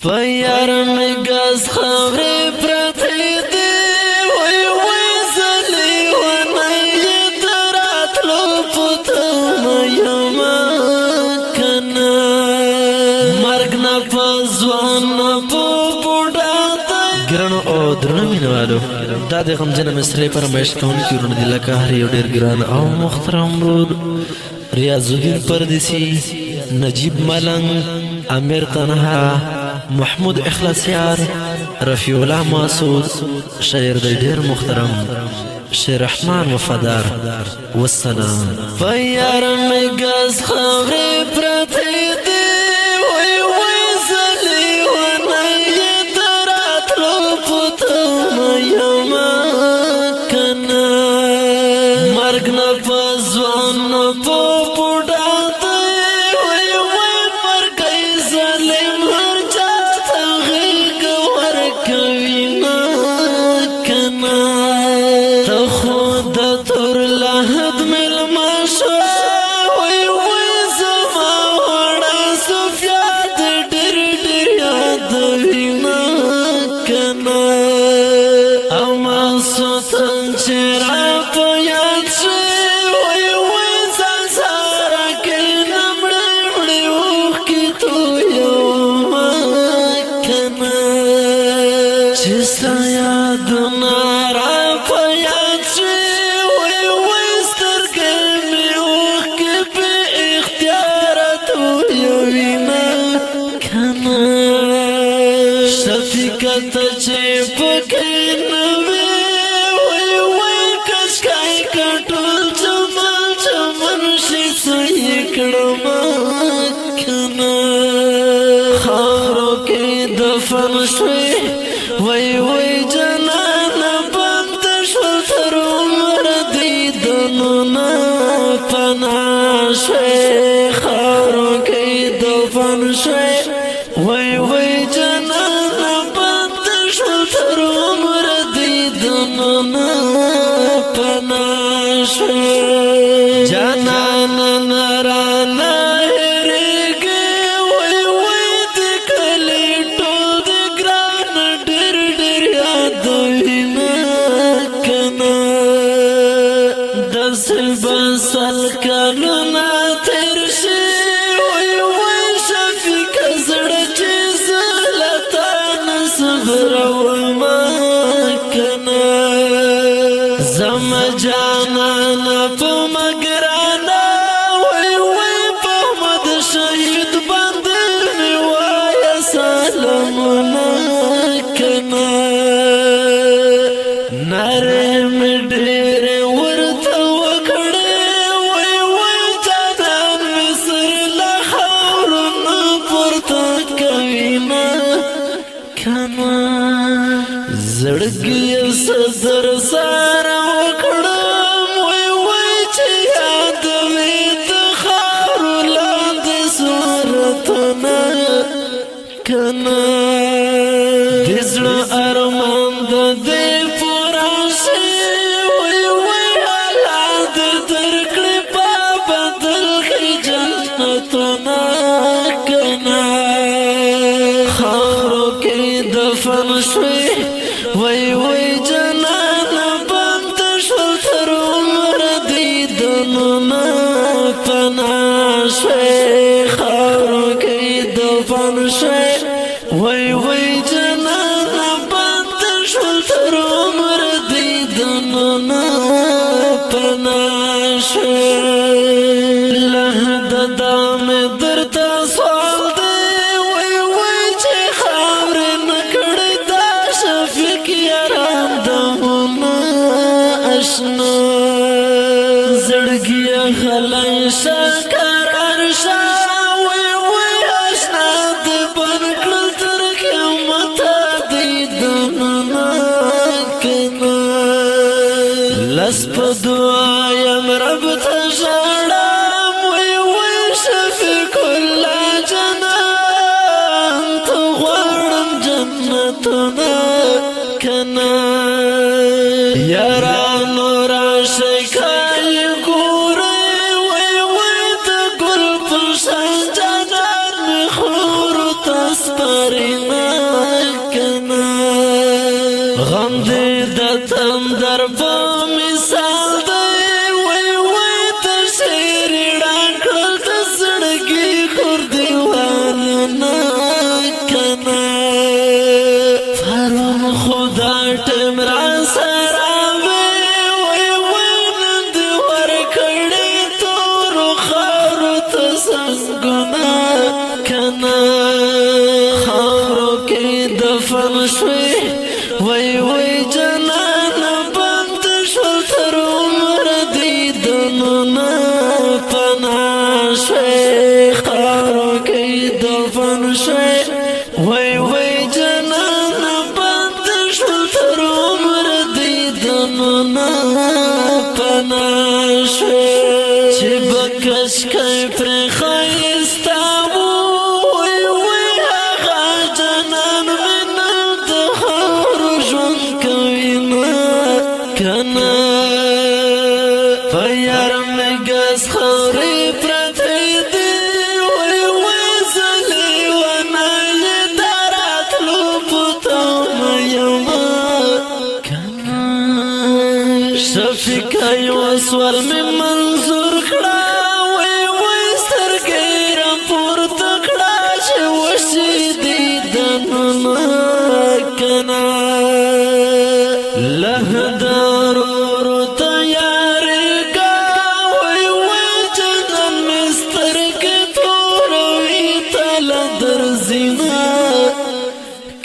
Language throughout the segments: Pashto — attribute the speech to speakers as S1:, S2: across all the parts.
S1: پیار میں گاز خبرے پرتی دی وی وی زلی ونی درات لو پتا میما کنا مرگ نا پزوان نا پو بوڑا دی گرانو او درنو مینوالو دا دی غمجن مصری پر میشتون کی رون دی لکا ہری ڈیر گران او مخترم رود ریاض الدین پردیسی نجیب ملنگ امیر تنها محمود اخلاصیار رفیع الله ماسود شاعر دی ډیر محترم شیر رحمان وفادار والسلام پیار میں گاز خبرے پرتی دی وی وی زلی ونی درات لو پتا میما کنا مرگ نا پزوان نا پو بوڑا دی وی وی مرگئی ظالم ہر جاتا غیق ورکوینا کنا تخود تر لحد ملماشا وی وی زما وڑا سفیاد ڈر ڈر یاد وینا کنا اما سوتن چرا پیاد شی وی وی زنسارا کل نمڑی وخ کی تو یوم کنا چستا یاد نارا پیاد شی وی وی سترگل می وخ کی پی اختیارت ویوینا کنا شفیقت چیپ کنوی وی وی کشکای کٹول چمن چمن شی سیکڑما کنا خارو کی دفن شوی وی وی جنان بند شو تر عمر دیدنو نا پناہ شوی خارو کی دفن شوی وی وی جنان بند شو تر عمر دیدنو نا پناہ شوی جنان نرانا ہرگی وی وی دکلی ٹو دگران ڈر ڈر یاد وینا کنا دس بسل کلونا تیر شی وی وی شفیق زڑ چیز لطان صبر وما کنا زم جانانا پا مگرانا وی وی پامد شہید بندنی وایا سالمنا کنا نرم ڈیر ورطا وکڑے وی وی جانان مصر لخورن پورتا کوینا کنا زڑگی صدر سارا وکڑم وی وی چی یاد وید خارو لاند صورتنا کنا دزل ارمان دے پورا شی وی وی حالات درکڑی بابا دل کی جنتنا کنا خارو کی دفن شوی وی وی جنان بند شو تر عمر دیدنو نا پناہ شوی خارو کی دفن شوی وی وی جنان بند شو تر عمر دیدنو نا پناہ شوی لہد دام درتا سوال دے وی وی چی خبر نکڑی دا شفیق یاران دمونا اشنا زڑگیا خلائی شاکر عرشا وی وی اشنا دی بنکل تر قیمتا دیدننا کنا لسپ دعایم رب تشارم وی وی شفیق اللہ جنان تو غرم جنتنا کنا یارانو راشی کئی گوری وی وی تا گل پشن جنان می خور تسپرینا شوي وای وای جنان بند شو تر عمر دیدنونه پناه شوي خارو کی دفن شوي وای وای جنان بند شو تر عمر دیدنونه پناه شوي چې بکش کای پر خایستا کنا فیر مگس خوری پرتی دی وی وی زلی و نای دارت لبتا میما کنا شفیقای وسور می منظور کڑا وی وی سرگی را پورت کڑا چه وشی دیدننا کنا لهدار رو تیاری کا وی وی جنن مستر کے توروی تل در زینا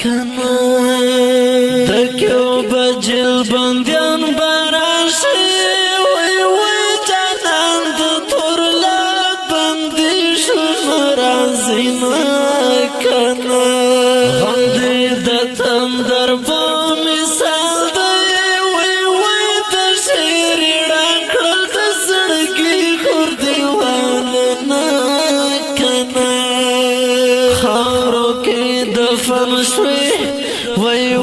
S1: کنا دکیو بجل بندیان براشی وی وی جنن دتور لبندی شمرا زینا کنا غندی دتن در بامی دفن شوي وای